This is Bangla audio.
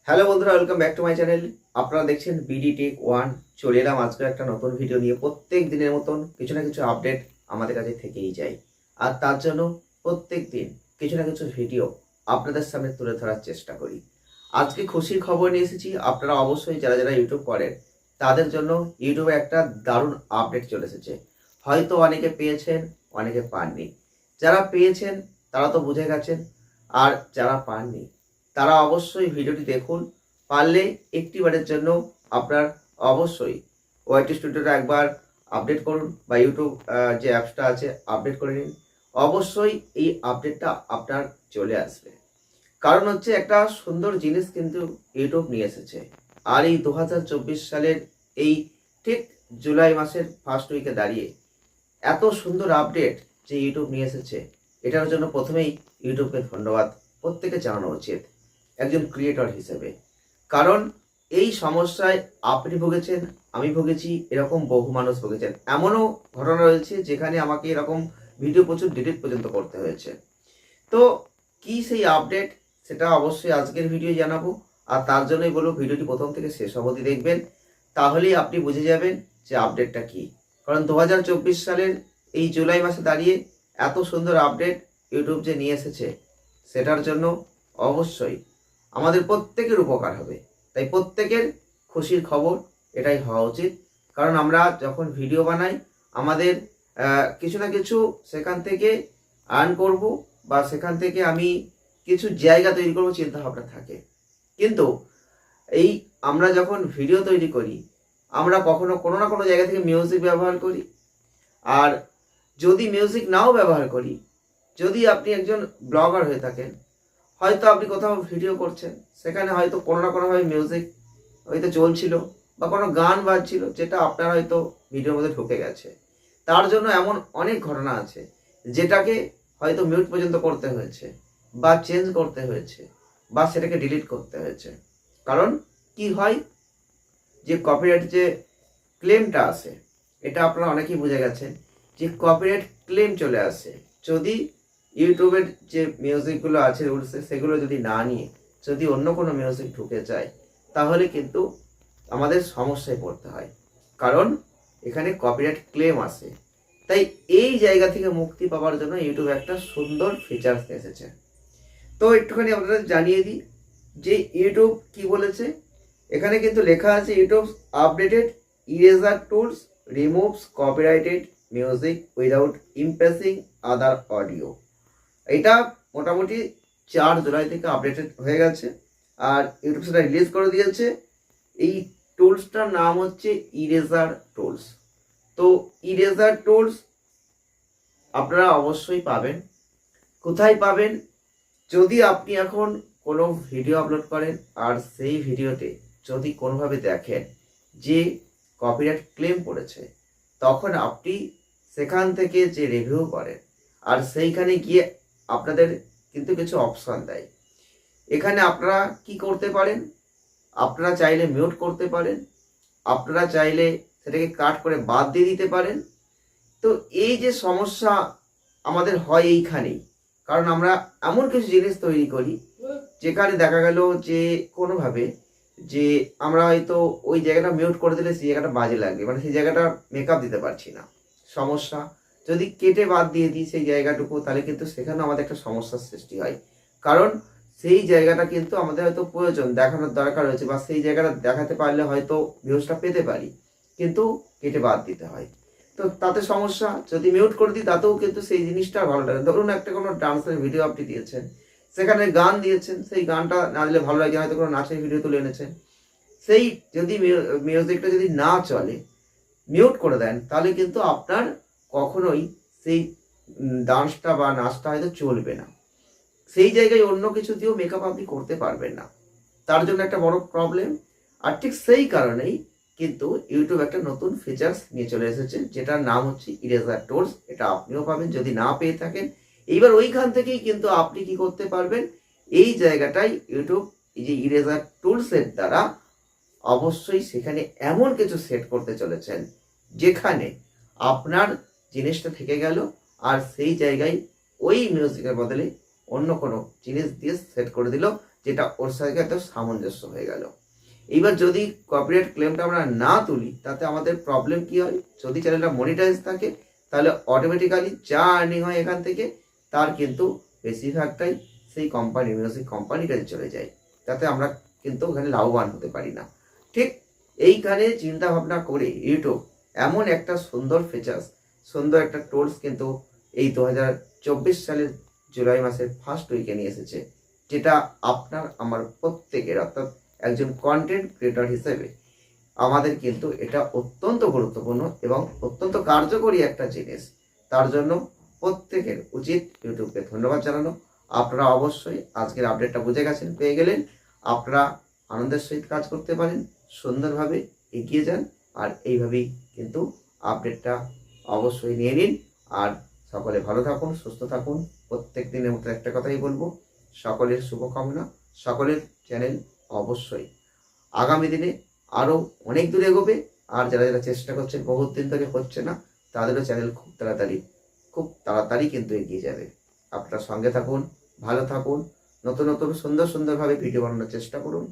হ্যালো বন্ধুরা, welcome back to my channel. আপনারা দেখছেন বিডি টেক ওয়ান। চলে এলাম আজকে একটা নতুন ভিডিও নিয়ে। প্রত্যেক দিনের মতন কিছু না কিছু আপডেট আমাদের কাছে থেকেই যায়, আর তার জন্য প্রত্যেক দিন কিছু না কিছু ভিডিও আপনাদের সামনে তুলে ধরার চেষ্টা করি। আজকে খুশির খবর নিয়ে এসেছি। আপনারা অবশ্যই যারা যারা ইউটিউব করেন তাদের জন্য ইউটিউবে একটা দারুণ আপডেট চলে এসেছে। হয়তো অনেকে পেয়েছেন, অনেকে পাননি। যারা পেয়েছেন তারা তো বুঝে গেছেন, আর যারা পাননি তারা অবশ্যই ভিডিওটি দেখুন। পারলে একটিবারের জন্য আপনার অবশ্যই ওয়াইটি স্টুডিওটা একবার আপডেট করুন, বা ইউটিউব যে অ্যাপসটা আছে আপডেট করে নিন। অবশ্যই এই আপডেটটা আপনার চলে আসবে। কারণ হচ্ছে একটা সুন্দর জিনিস কিন্তু ইউটিউব নিয়ে এসেছে। আর এই 2024 সালের এই ঠিক জুলাই মাসের ফার্স্ট উইকে দাঁড়িয়ে এত সুন্দর আপডেট যে ইউটিউব নিয়ে এসেছে, এটার জন্য প্রথমেই ইউটিউবকে ধন্যবাদ প্রত্যেকে জানানো উচিত একজন ক্রিয়েটর হিসেবে। কারণ এই সমস্যায় আপনি ভুগেছেন, আমি ভুগেছি, এরকম বহু মানুষ ভুগেছেন। এমনও ঘটনা রয়েছে যেখানে আমাকে এরকম ভিডিও প্রচুর ডিলিট পর্যন্ত করতে হয়েছে। তো কি সেই আপডেট, সেটা অবশ্যই আজকের ভিডিও জানাবো। আর তার জন্যই বলবো ভিডিওটি প্রথম থেকে শেষ অবধি দেখবেন, তাহলেই আপনি বুঝে যাবেন যে আপডেটটা কি। কারণ 2024 সালের এই জুলাই মাসে দাঁড়িয়ে এত সুন্দর আপডেট ইউটিউব যে নিয়ে এসেছে, সেটার জন্য অবশ্যই আমাদের প্রত্যেকের উপকার হবে। তাই প্রত্যেকের খুশির খবর এটাই হওয়া উচিত। কারণ আমরা যখন ভিডিও বানাই আমাদের কিছু না কিছু সেখান থেকে আর্ন করব, বা সেখান থেকে আমি কিছু জায়গা তৈরি করবো চিন্তা ভাবনা থাকে। কিন্তু এই আমরা যখন ভিডিও তৈরি করি আমরা কখনো কোনো না কোনো জায়গা থেকে মিউজিক ব্যবহার করি। আর যদি মিউজিক নাও ব্যবহার করি, যদি আপনি একজন ব্লগার হয়ে থাকেন, হয়তো আপনি কোথাও ভিডিও করছেন, সেখানে হয়তো কোনো না কোনোভাবে মিউজিক হয়তো চলছিল, বা কোনো গান বাজছিল যেটা আপনার হয়তো ভিডিওর মধ্যে ঢুকে গেছে। তার জন্য এমন অনেক ঘটনা আছে যেটাকে হয়তো মিউট পর্যন্ত করতে হয়েছে, বা চেঞ্জ করতে হয়েছে, বা সেটাকে ডিলিট করতে হয়েছে। কারণ কি হয়, যে কপিরাইট যে ক্লেমটা আসে, এটা আপনারা অনেকেই বুঝে গেছেন যে কপিরাইট ক্লেম চলে আসে যদি ইউটিউবের যে মিউজিকগুলো আছে রুলসে, সেগুলো যদি না নিয়ে যদি অন্য কোনো মিউজিক ঢুকে যায়, তাহলে কিন্তু আমাদের সমস্যায় পড়তে হয়। কারণ এখানে কপিরাইট ক্লেম আসে। তাই এই জায়গা থেকে মুক্তি পাওয়ার জন্য ইউটিউব একটা সুন্দর ফিচার্স এসেছে। তো একটুখানি আপনাদের জানিয়ে দিই যে ইউটিউব কি বলেছে। এখানে কিন্তু লেখা আছে YouTube updated eraser tools removes copyrighted music without impacting other audio. এটা মোটামুটি 4 জুলাই থেকে আপডেটেড হয়ে গেছে, আর ইউটিউব সেটা রিলিজ করে দিয়েছে। এই টুলসটার নাম হচ্ছে ইরেজার টুলস। তো ইরেজার টুলস আপনারা অবশ্যই পাবেন। কোথায় পাবেন? যদি আপনি এখন কোনো ভিডিও আপলোড করেন আর সেই ভিডিওতে যদি কোনোভাবে দেখেন যে কপিরাইট ক্লেম পড়েছে, তখন আপনি সেখান থেকে যে রিভিউ করেন, আর সেইখানে গিয়ে আপনাদের কিন্তু কিছু অপশান দেয়। এখানে আপনারা কি করতে পারেন, আপনারা চাইলে মিউট করতে পারেন, আপনারা চাইলে সেটাকে কাট করে বাদ দিয়ে দিতে পারেন। তো এই যে সমস্যা আমাদের হয় এইখানেই, কারণ আমরা এমন কিছু জিনিস তৈরি করি যেখানে দেখা গেল যে কোনোভাবে যে আমরা হয়তো ওই জায়গাটা মিউট করে দিলে সেই জায়গাটা বাজে লাগবে, মানে সেই জায়গাটা মেকআপ দিতে পারছি না, সমস্যা। যদি কেটে বাদ দিয়ে দিই সেই জায়গাটুকু, তাহলে কিন্তু সেখানে আমাদের একটা সমস্যার সৃষ্টি হয়। কারণ সেই জায়গাটা কিন্তু আমাদের হয়তো প্রয়োজন, দেখানোর দরকার রয়েছে, বা সেই জায়গাটা দেখাতে পারলে হয়তো ভিউজটা পেতে পারি, কিন্তু কেটে বাদ দিতে হয়। তো তাতে সমস্যা। যদি মিউট করে দিই তাতেও কিন্তু সেই জিনিসটা ভালো লাগে। ধরুন একটা কোনো ডান্সের ভিডিও আপনি দিয়েছেন, সেখানে গান দিয়েছেন, সেই গানটা না দিলে ভালো লাগে, হয়তো কোনো নাচের ভিডিও তুলে এনেছেন, সেই যদি মিউজিকটা যদি না চলে, মিউট করে দেন, তাহলে কিন্তু আপনার কখনোই সেই ডান্সটা বা নাচটা হয়তো চলবে না। সেই জায়গায় অন্য কিছু দিয়েও মেকআপ আপনি করতে পারবেন না, তার জন্য একটা বড় প্রবলেম। আর ঠিক সেই কারণেই কিন্তু ইউটিউব একটা নতুন ফিচার্স নিয়ে চলে এসেছে, যেটার নাম হচ্ছে ইরেজার টুলস। এটা আপনিও পাবেন যদি না পেয়ে থাকেন। এইবার ওইখান থেকেই কিন্তু আপনি কি করতে পারবেন, এই জায়গাটাই ইউটিউব এই যে ইরেজার টুলসের দ্বারা অবশ্যই সেখানে এমন কিছু সেট করতে চলেছেন যেখানে আপনার জিনিসটা থেকে গেল, আর সেই জায়গায় ওই মিউজিকের বদলে অন্য কোনো জিনিস দিয়ে সেট করে দিল, যেটা ওর সাথে এত সামঞ্জস্য হয়ে গেল। এইবার যদি কপিরাইট ক্লেমটা আমরা না তুলি তাতে আমাদের প্রবলেম কি হয়, যদি চ্যানেলটা মনিটাইজ থাকে তাহলে অটোমেটিক্যালি যা আর্নিং হয় এখান থেকে তার কিন্তু বেশিরভাগটাই সেই কোম্পানি মিউজিক কোম্পানির কাছে চলে যায়, তাতে আমরা কিন্তু ওখানে লাভবান হতে পারি না। ঠিক এইখানে চিন্তা ভাবনা করে ইউটিউব এমন একটা সুন্দর ফিচার্স, সুন্দর একটা টুলস কিন্তু এই 2024 সালের জুলাই মাসের ফার্স্ট উইকে নিয়ে এসেছে, যেটা আপনার আমার প্রত্যেকের অর্থাৎ একজন কন্টেন্ট ক্রিয়েটর হিসেবে আমাদের কিন্তু এটা অত্যন্ত গুরুত্বপূর্ণ এবং অত্যন্ত কার্যকরী একটা জিনিস। তার জন্য প্রত্যেকের উচিত ইউটিউবকে ধন্যবাদ জানানো। আপনারা অবশ্যই আজকের আপডেটটা বুঝে গেছেন, পেয়ে গেলেন। আপনারা আনন্দের সহিত কাজ করতে পারেন, সুন্দরভাবে এগিয়ে যান, আর এইভাবেই কিন্তু আপডেটটা অবশ্যই নিয়ে নিন। আর সকলে ভালো থাকুন, সুস্থ থাকুন। প্রত্যেক দিনের মতো একটা কথাই বলবো, সকলের শুভকামনা। সকলের চ্যানেল অবশ্যই আগামী দিনে আরও অনেক দূর এগোবে। আর যারা যারা চেষ্টা করছেন বহুত দিন ধরে হচ্ছে না, তাদেরও চ্যানেল খুব তাড়াতাড়ি কিন্তু এগিয়ে যাবে। আপনারা সঙ্গে থাকুন, ভালো থাকুন, নতুন নতুন সুন্দরভাবে ভিডিও বানানোর চেষ্টা করুন।